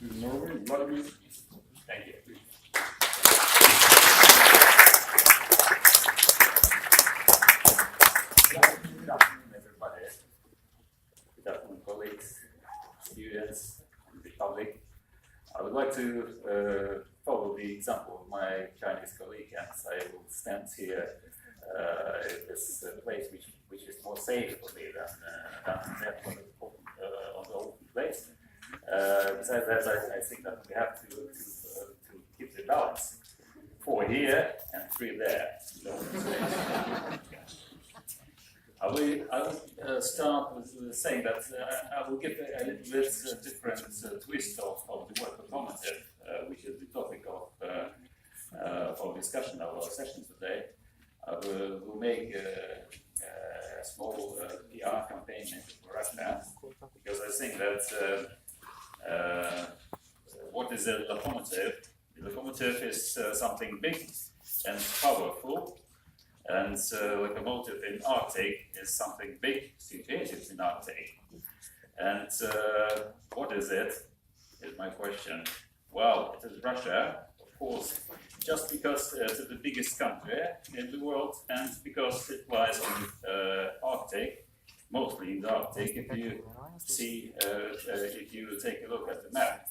to Norway. Vladimir. Thank you. Good afternoon, everybody. Good afternoon, colleagues, students, and the public. I would like to follow the example of my Chinese colleague, and I will stand here in this place which is more safe for me than on the open place. Besides that, I think that we have to keep the balance. 4 here and 3 there. I will start with saying that I will give a little bit different twist of the word automotive, which is the topic of for discussion of our session today. I will make a small PR campaign for Russia, because I think that what is a locomotive? The locomotive is something big and powerful. And locomotive in Arctic is something big situated in Arctic. And what is it? Is my question. Well, it is Russia, of course, just because it's the biggest country in the world, and because it lies in Arctic, mostly in the Arctic. If you see, if you take a look at the map,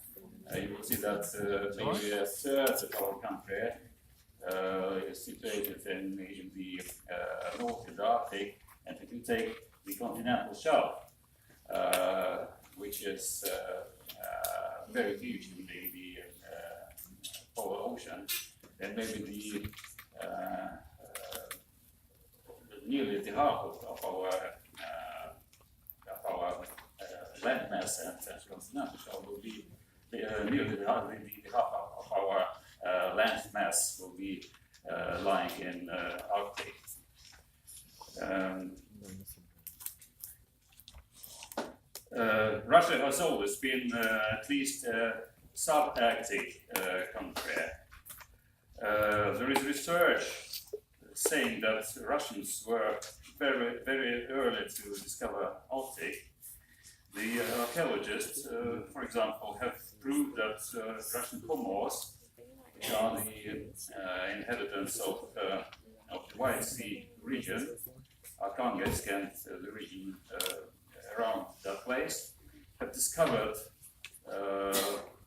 you will see that maybe a third of our country is situated in the north of the Arctic, and if you take the continental shelf, which is very huge in the polar ocean, then maybe nearly the half of our land mass and continental shelf will be nearly the half of our land mass will be lying in Arctic. Russia has always been at least a sub-Arctic country. There is research saying that Russians were very, very early to discover Arctic. The archaeologists, for example, have proved that Russian Comores, which are the inhabitants of the White Sea region, Arkhangelsk and the region around that place, have discovered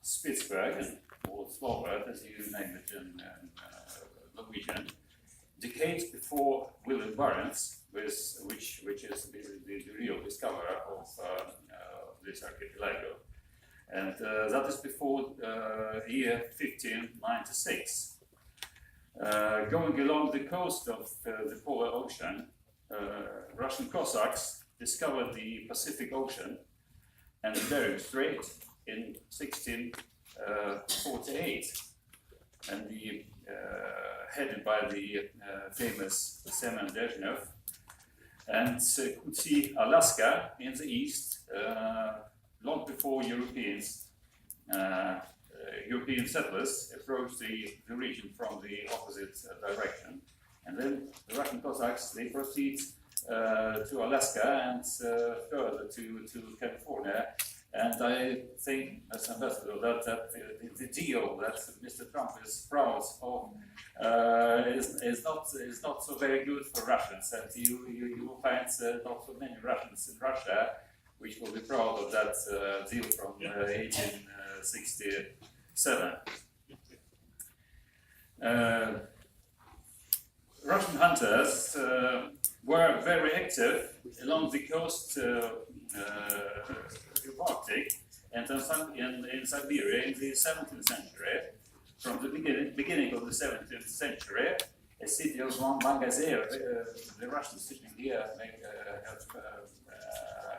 Spitsbergen, or Svalbard, as you name it in Norwegian, decades before William Barents, which is the real discoverer of this archipelago. And that is before year 1596. Going along the coast of the Polar Ocean, Russian Cossacks discovered the Pacific Ocean and Bering Strait in 1648, and headed by the famous Semen Brezhnev, and could see Alaska in the east long before European settlers approached the region from the opposite direction. And then the Russian Cossacks, they proceed to Alaska and further to California. And I think, as ambassador, that the deal that Mr. Trump is proud of is not so very good for Russians. And you will find not so many Russians in Russia which will be proud of that deal from 1867. Russian hunters were very active along the coast of Arctic and in Siberia in the 17th century. From the beginning of the 17th century, a city of Mangazir, the Russians sitting here may have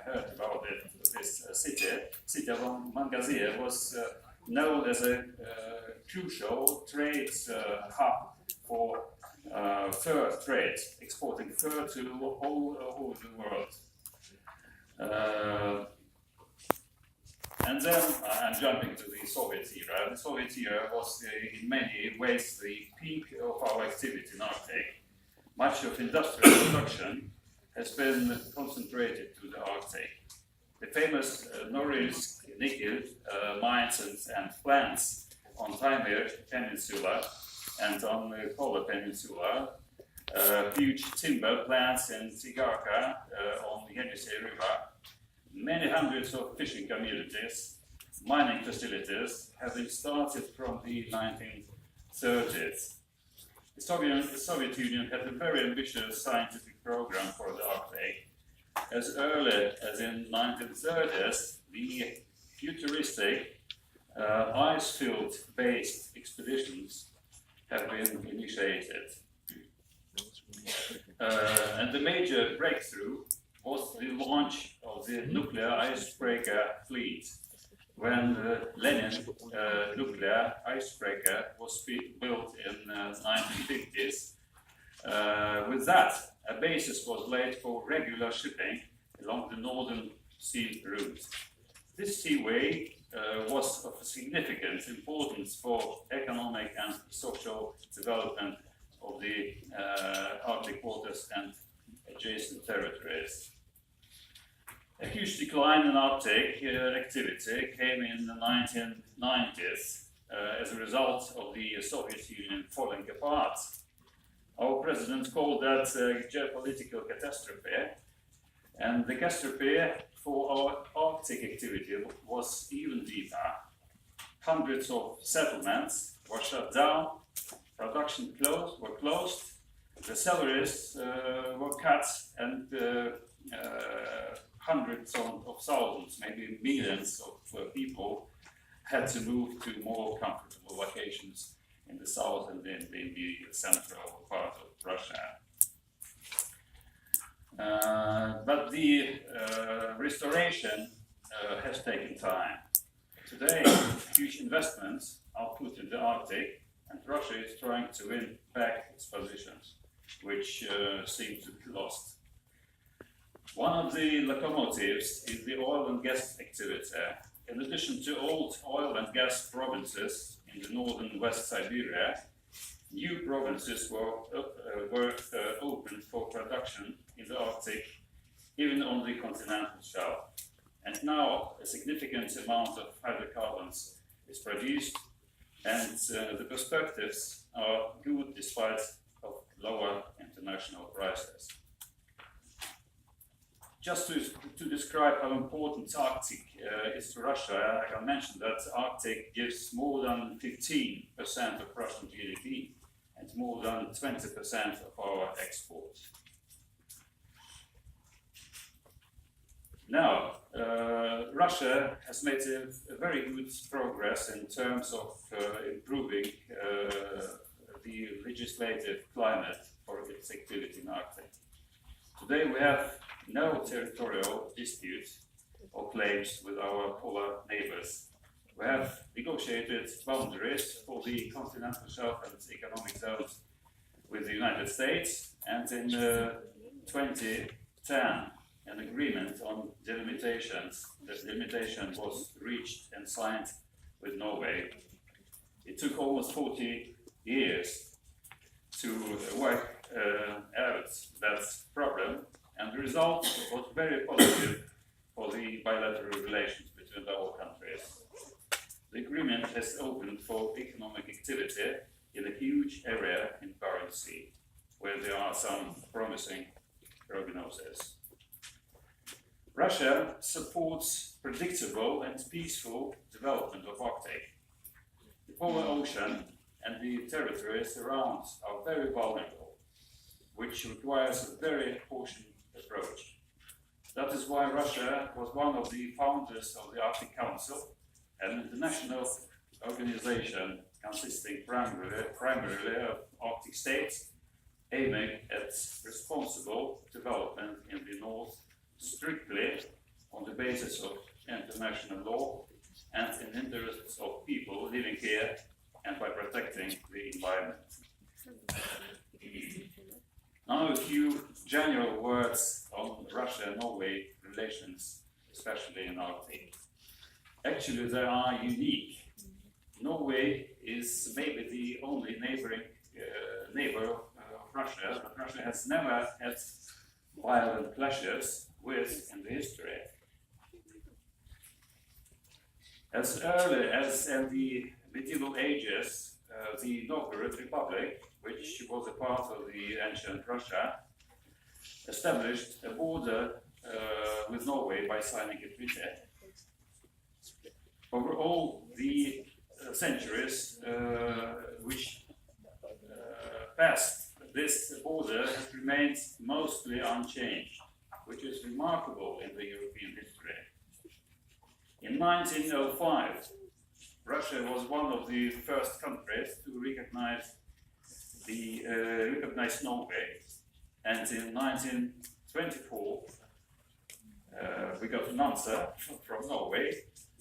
heard about it. This city of Mangazir was known as a crucial trade hub for fur trade, exporting fur to all over the world. And then I'm jumping to the Soviet era. The Soviet era was in many ways the peak of our activity in Arctic. Much of industrial production has been concentrated to the Arctic. The famous Norilsk nickel mines and plants on Taimyr Peninsula and on the Kola Peninsula, huge timber plants in Sigarka on the Yenisei River, many hundreds of fishing communities, mining facilities have been started from the 1930s. The Soviet Union had a very ambitious scientific program for the Arctic. As early as in 1930s, the futuristic ice-field based expeditions have been initiated. And the major breakthrough was the launch of the nuclear icebreaker fleet, when the Lenin nuclear icebreaker was built in the 1950s. With that, a basis was laid for regular shipping along the Northern Sea route. This seaway was of significant importance for economic and social development of the Arctic waters and adjacent territories. A huge decline in Arctic activity came in the 1990s as a result of the Soviet Union falling apart. Our president called that a geopolitical catastrophe, and the catastrophe for our Arctic activity was even deeper. Hundreds of settlements were shut down, production were closed, the salaries were cut, and hundreds of thousands, maybe millions of people had to move to more comfortable locations in the south and in the central part of Russia. But the restoration has taken time. Today, huge investments are put in the Arctic, and Russia is trying to win back its positions, which seem to be lost. One of the locomotives is the oil and gas activity. In addition to old oil and gas provinces in the northern West Siberia, new provinces were opened for production in the Arctic, even on the continental shelf. And now a significant amount of hydrocarbons is produced, and the perspectives are good despite of lower international prices. Just to describe how important Arctic is to Russia, I can mention that Arctic gives more than 15% of Russian GDP and more than 20% of our exports. Now, Russia has made a very good progress in terms of improving the legislative climate for its activity in Arctic. Today we have no territorial disputes or claims with our polar neighbors. We have negotiated boundaries for the continental shelf and its economic zones with the United States, and in 2010 an agreement on delimitations. The delimitation was reached and signed with Norway. It took almost 40 years to work out that problem, and the result was very positive for the bilateral relations between our countries. The agreement has opened for economic activity in a huge area in Barents Sea, where there are some promising prognoses. Russia supports predictable and peaceful development of Arctic. The polar ocean and the territories around are very vulnerable, which requires a very cautious approach. That is why Russia was one of the founders of the Arctic Council, an international organization consisting primarily of Arctic states, aiming at responsible development in the North, strictly on the basis of international law and in interests of people living here and by protecting the environment. Now a few general words on Russia-Norway relations, especially in Arctic. Actually, they are unique. Norway is maybe the only neighbor of Russia, but Russia has never had violent clashes with in the history. As early as in the medieval ages, the Novgorod Republic, which was a part of the ancient Russia, established a border with Norway by signing a treaty. Over all the centuries which passed, this border has remained mostly unchanged, which is remarkable in the European history. In 1905, Russia was one of the first countries to recognize Norway, and in 1924 we got an answer from Norway,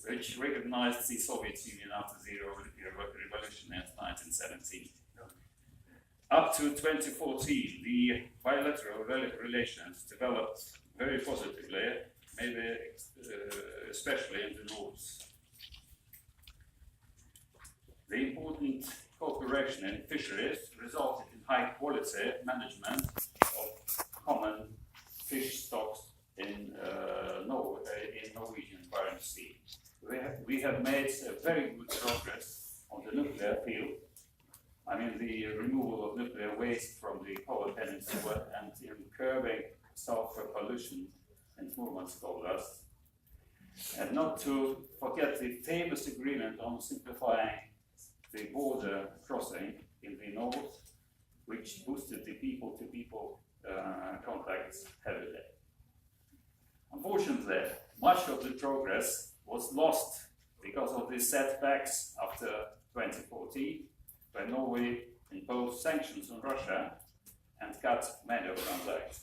which recognized the Soviet Union after the revolution in 1917. Up to 2014, the bilateral relations developed very positively, maybe especially in the north. The important cooperation in fisheries resulted in high quality management of common fish stocks in Norwegian Barents Sea. We have made very good progress on the nuclear field. I mean the removal of nuclear waste from the Polar Peninsula and in curbing sulfur pollution in Murmansk Oblast. And not to forget the famous agreement on simplifying the border crossing in the north, which boosted the people-to-people contacts heavily. Unfortunately, much of the progress was lost because of the setbacks after 2014, when Norway imposed sanctions on Russia and cut many of contacts.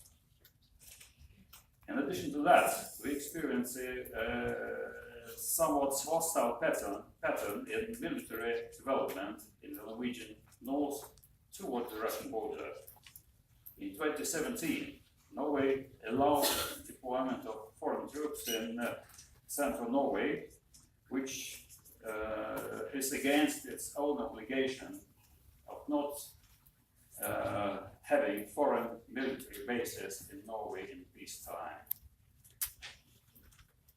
In addition to that, we experienced a somewhat hostile pattern in military development in the Norwegian north toward the Russian border. In 2017, Norway allowed deployment of foreign troops in central Norway, which is against its own obligation of not having foreign military bases in Norway in peacetime.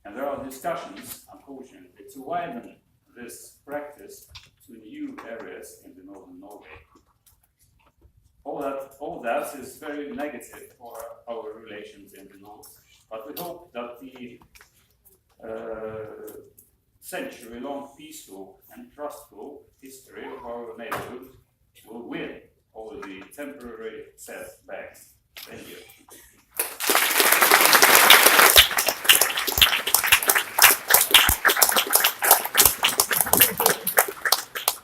And there are discussions, unfortunately, to widen this practice to new areas in the northern Norway. All that is very negative for our relations in the north, but we hope that the century-long peaceful and trustful history of our neighborhood will win over the temporary setbacks. Thank you.